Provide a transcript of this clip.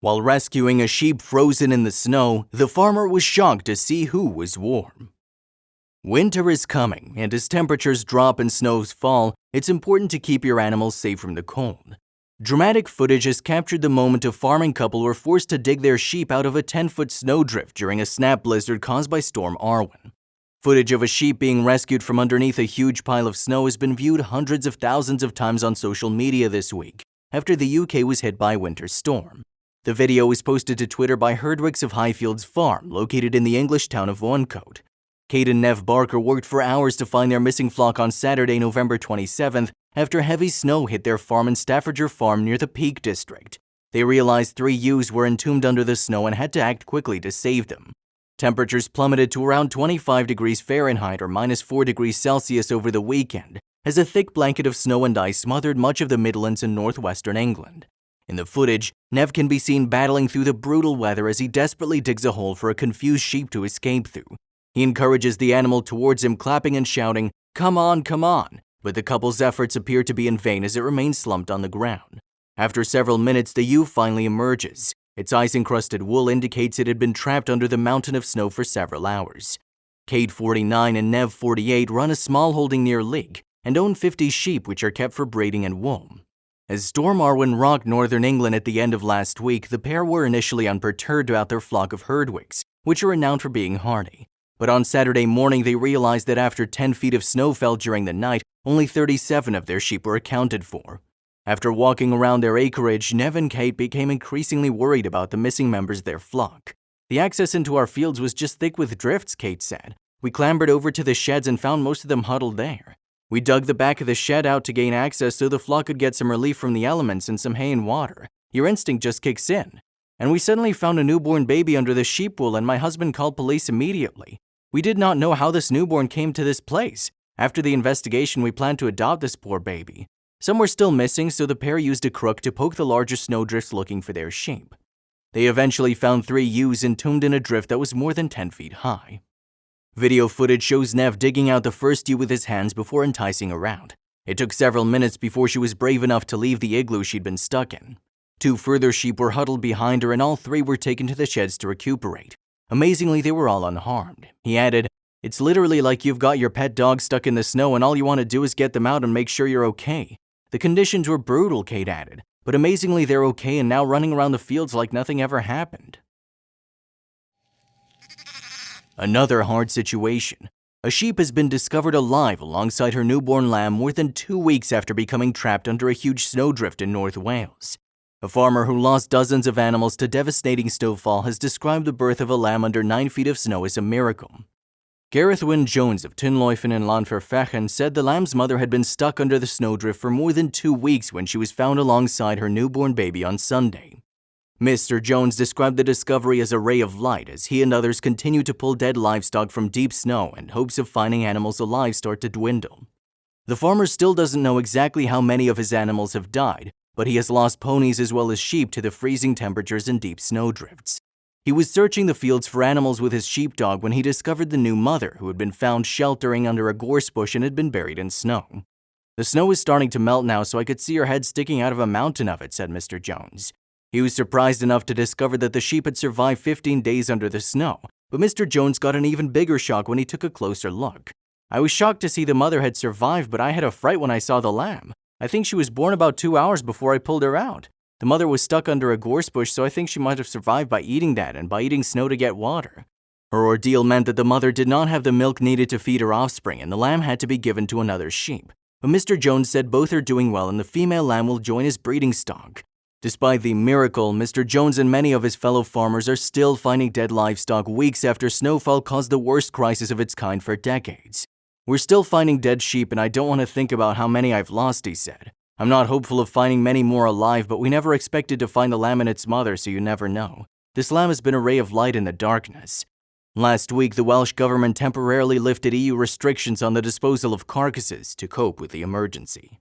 While rescuing a sheep frozen in the snow, the farmer was shocked to see who was warm. Winter is coming, and as temperatures drop and snows fall, it's important to keep your animals safe from the cold. Dramatic footage has captured the moment a farming couple were forced to dig their sheep out of a 10-foot snowdrift during a snap blizzard caused by Storm Arwen. Footage of a sheep being rescued from underneath a huge pile of snow has been viewed hundreds of thousands of times on social media this week, after the UK was hit by a winter storm. The video was posted to Twitter by Herdwicks of Highfields Farm, located in the English town of Wooncote. Kate and Nev Barker worked for hours to find their missing flock on Saturday, November 27th, after heavy snow hit their farm in Staffordshire Farm near the Peak District. They realized 3 ewes were entombed under the snow and had to act quickly to save them. Temperatures plummeted to around 25 degrees Fahrenheit or -4 degrees Celsius over the weekend, as a thick blanket of snow and ice smothered much of the Midlands and northwestern England. In the footage, Nev can be seen battling through the brutal weather as he desperately digs a hole for a confused sheep to escape through. He encourages the animal towards him, clapping and shouting, "Come on, come on," but the couple's efforts appear to be in vain as it remains slumped on the ground. After several minutes, the ewe finally emerges. Its ice-encrusted wool indicates it had been trapped under the mountain of snow for several hours. Kate, 49, and Nev, 48, run a small holding near Leek and own 50 sheep which are kept for breeding and wool. As Storm Arwen rocked northern England at the end of last week, the pair were initially unperturbed about their flock of Herdwicks, which are renowned for being hardy. But on Saturday morning, they realized that after 10 feet of snow fell during the night, only 37 of their sheep were accounted for. After walking around their acreage, Nev and Kate became increasingly worried about the missing members of their flock. "The access into our fields was just thick with drifts," Kate said. "We clambered over to the sheds and found most of them huddled there. We dug the back of the shed out to gain access so the flock could get some relief from the elements and some hay and water. Your instinct just kicks in. And we suddenly found a newborn baby under the sheep wool, and my husband called police immediately. We did not know how this newborn came to this place. After the investigation, we planned to adopt this poor baby. Some were still missing, so the pair used a crook to poke the larger snowdrifts looking for their sheep. They eventually found 3 ewes entombed in a drift that was more than 10 feet high." Video footage shows Nev digging out the first ewe with his hands before enticing her out. It took several minutes before she was brave enough to leave the igloo she'd been stuck in. 2 further sheep were huddled behind her, and all 3 were taken to the sheds to recuperate. Amazingly, they were all unharmed. He added, "It's literally like you've got your pet dog stuck in the snow and all you want to do is get them out and make sure you're okay." "The conditions were brutal," Kate added, "but amazingly they're okay and now running around the fields like nothing ever happened." Another hard situation. A sheep has been discovered alive alongside her newborn lamb more than 2 weeks after becoming trapped under a huge snowdrift in North Wales. A farmer who lost dozens of animals to devastating snowfall has described the birth of a lamb under 9 feet of snow as a miracle. Gareth Wynne Jones of Tinloifen in Llanfairfechan said the lamb's mother had been stuck under the snowdrift for more than 2 weeks when she was found alongside her newborn baby on Sunday. Mr. Jones described the discovery as a ray of light as he and others continue to pull dead livestock from deep snow and hopes of finding animals alive start to dwindle. The farmer still doesn't know exactly how many of his animals have died, but he has lost ponies as well as sheep to the freezing temperatures and deep snowdrifts. He was searching the fields for animals with his sheepdog when he discovered the new mother, who had been found sheltering under a gorse bush and had been buried in snow. "The snow is starting to melt now, so I could see her head sticking out of a mountain of it," said Mr. Jones. He was surprised enough to discover that the sheep had survived 15 days under the snow, but Mr. Jones got an even bigger shock when he took a closer look. "I was shocked to see the mother had survived, but I had a fright when I saw the lamb. I think she was born about 2 hours before I pulled her out. The mother was stuck under a gorse bush, so I think she might have survived by eating that and by eating snow to get water." Her ordeal meant that the mother did not have the milk needed to feed her offspring, and the lamb had to be given to another sheep. But Mr. Jones said both are doing well and the female lamb will join his breeding stock. Despite the miracle, Mr. Jones and many of his fellow farmers are still finding dead livestock weeks after snowfall caused the worst crisis of its kind for decades. "We're still finding dead sheep, and I don't want to think about how many I've lost," he said. "I'm not hopeful of finding many more alive, but we never expected to find the lamb and its mother, so you never know. This lamb has been a ray of light in the darkness." Last week, the Welsh government temporarily lifted EU restrictions on the disposal of carcasses to cope with the emergency.